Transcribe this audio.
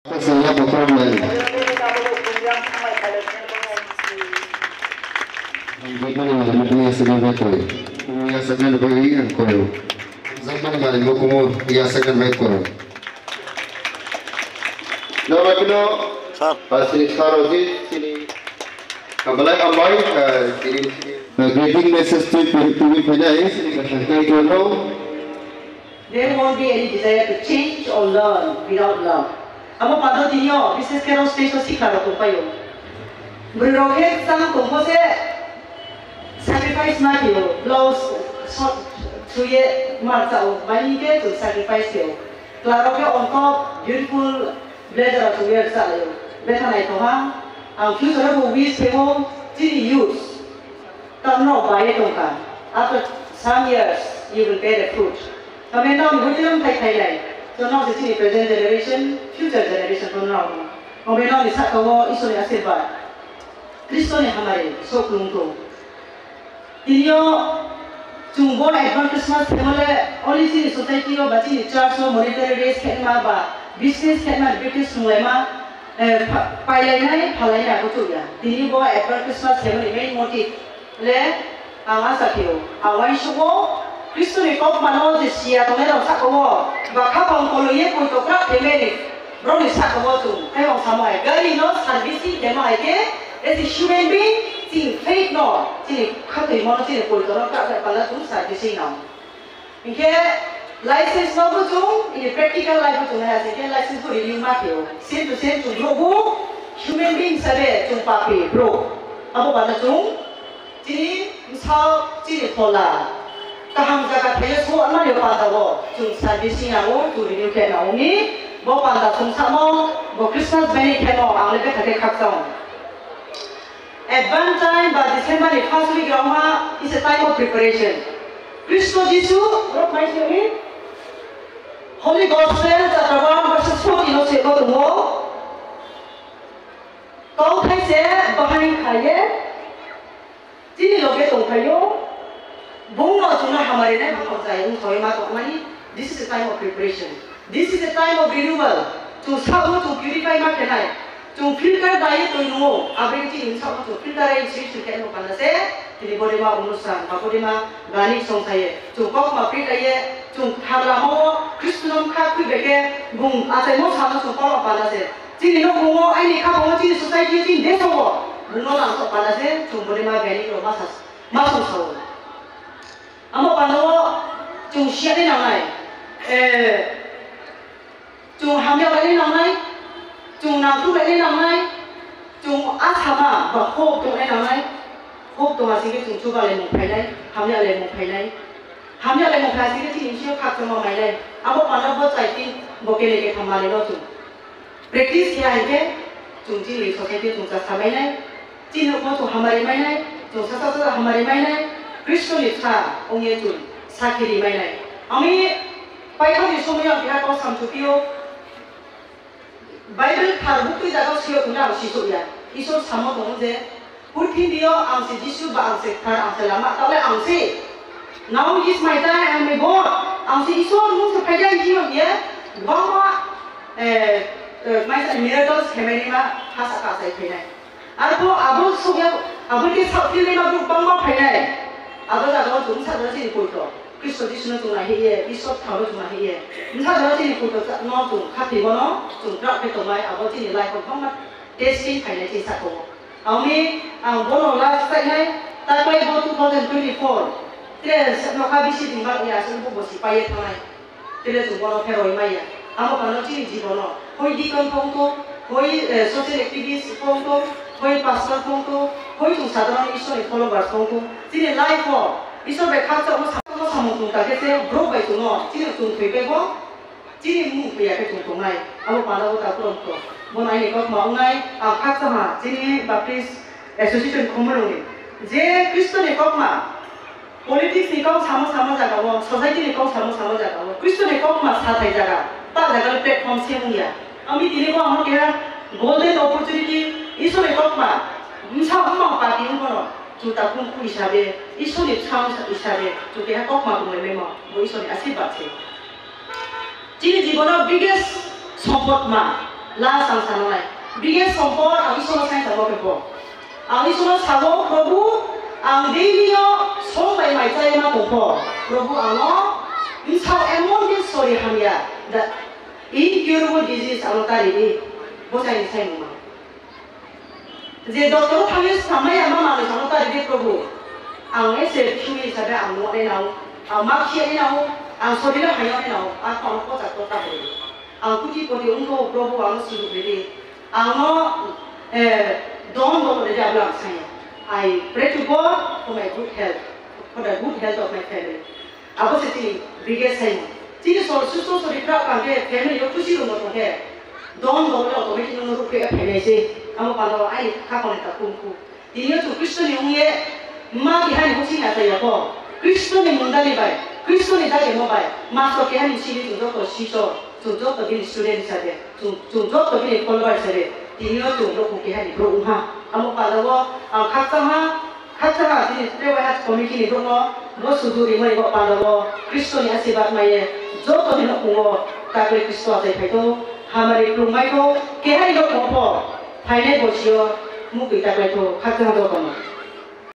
Saya bukan lagi. Bagaimana sebagai koi? Biasakan bagi yang koi. Zaman balik buku biasakan baik koi. Nama kino pasti saroji sini. Kabalai ambai sini. Greeting message to Pujai sini kasih kau. There won't be any desire to change or learn without love. Amo pada dinyo, business kero stage to sikha ro tumpayo. Beroket sang tumpo se sacrifice na kiyo, blouse short suye marca o mani ke to sacrifice kiyo. Claro ke on top beautiful blazer to wear sa yo. Beta na ito ha. Ang future ko wish ko tini use. Tamno baye tongka. After some years you will bear the fruit. Kami now bujilam thai lai. So now this is present generation, future generation from now. Kami now ni sa kawo iso ni asirbat. Kristo ni hamare so kulungko. Tinyo jumbo advance Christmas kemale only si society lo baci ni church lo monetary raise kema ba business kema British sunglema pailai nai palai na kutu ya. Tinyo bo advance Christmas kemale main motive le awas sakio awai shubo Kristo ni kau mana je sia tu merau sakawo, bahkan kalau kalau ye pun tu kerap demeni, bro ni sakawo tu, kalau sama ay, gari no servisi dema ay as a human being, sini faith no, sini kata mana sini pun tu orang kerap pada tu servisi no. Ingke license no tu, ini practical life tu nah, sini license tu review macam, same to same tu bro, human being sahaja tu papi bro, apa pada tu, sini misal sini pola. Kaham jaga thaya so ana yo pada bo chung servicing awo tu renew ke na oni bo pada chung samo bo Christmas bani ke no ang le ke khaksong Advent time ba December ni first week rama is a time of preparation Kristo Jesu rot mai se Holy Gospel chapter 1 verse 4 ino se ko tumo kau khai se bahai khaye tini loge tong khayo Bunga cuma hamari na kau cai, untoy matok mani. This is a time of preparation. This is a time of renewal. Tu sabu tu purify mak kenai. Tu filter daya tu nuo. Abang ci sabu tu filter ay sih kan mo panase. Jadi boleh ma unusan, boleh ma gani song saya. Tu kau ma filter ye. Tu hamla mo Kristus kah kui beke bung. Asal mo sabu tu kau panase. Jadi no bunga ini kah bunga ci society ci desa mo. Bunga langsung panase. Tu boleh ma gani lo masas. Masuk sabu. Amo panawo chung siya din nangai, chung hamil din nangai, chung nangtu din nangai, chung asama bahok tu din nangai, hok tu masih ke chung coba lemong pailai, hamil lemong pailai sih ke siya kak cuma mailai. Amo panawo caitin bokele ke kamari lo chung, practice kiai ke chung cili society chung sasa mailai, cino ko chung hamari mailai, chung sasa hamari mailai. Kristo ni ta ongye tu sakiri mai nai. Ami pai kau ni semua yang kita kau samsupio. Bible thar buku jaga sio punya sisu ya. Isu sama tu je. Purtin dia angsi Yesus ba angsi thar angsi lama. Tapi angsi now is my time and my God. Angsi isu tu sepaja jiwa dia. Bawa macam miracles kemari ma hasa kasai kena. Arbo abu suya abu ke sabti lima grup bawa kena. Agar agar tu masa dah sini pulto, Kristo Yesus tu nak hiye, Yesus tahu tu nak hiye. Masa dah sini pulto no tu, kapi bono, tu tak betul mai, agar sini life pun mat, testing kaya ni satu. Ami, bono last time ni, tapi bo 2024, terus nak habis ini mak ya, sebab bo si payah tangai, terus tu bono peroi mai ya. Amo kalau sini jibono, koi dikon pungto, koi social activist pungto, koi pastor pungto. Koi tu sadarang isu ni followers kongku, sini live ho, isu berkat tu sama sama tu tak kese, bro baik tu no, sini tu pepe bo, sini mu pia ke tu ngai, aku pada aku tak perlu tu, bon ini kau mau ngai, aku sama, sini Baptist Association Komerong ni, je Kristo ni kau ma, politics ni kau sama jaga bo, society ni kau sama jaga bo, Kristo ni kau ma satu jaga, tak jaga platform semuanya, kami ini kau amat kira golden opportunity, isu ni kau ma. Misal orang parti orang juta pun isabe, isu ni sang isabe, juga kau mahu memang, bu isu ni asyik baca. Jadi jiwana biggest support ma, last sang sanai biggest সম্পদ আমি সোনা সাই সাবো পেপো আমি সোনা সাবো প্রভু ang দেবিও সবাই মাই চাই না পেপো প্রভু আনো ইনসাও এমন দিন সরি হামিয়া that incurable disease ang tarili bosai sai mama যে ডক্টর থাকি সামনে আমার মানুষ ang tarili প্রভু ang এসে শুনি হিসাবে ang mo ay নাও ang makshi ay নাও ang সরি না হাইয়া ay নাও আর কোন কথা কথা বলি ang kuti poti unko প্রভু ang silu beli ang mo don don de jabla sai I pray to God for my good health for the good health of my family abo seti biggest sai Jadi soal susu di belakang dia, family itu sih rumah tu dia. Don le otomatis nunggu rupiah family sih. Kamu kalau ai kapan tak kumpu. Dia tu Kristen yang ye, mak dia ni mesti ada ya ko. Kristen ni munda ni baik, Kristen ni dah yang baik. Masuk dia ni sini tu jauh siswa, tu jauh tu ni student saja, tu jauh tu ni follower saja. Dia tu jauh dia ni berusaha. Kamu kalau kacang ini lewat komisi ni rumah, bos sudu ni mereka kalau Kristen ni asibat maya. जो तो दिन को ताकि क्रिस्टो आते हैं तो हमारे प्रोमाइको क्या है लोग को फाइनेंस बोशियो मुझे ताकि तो खाते हैं तो कम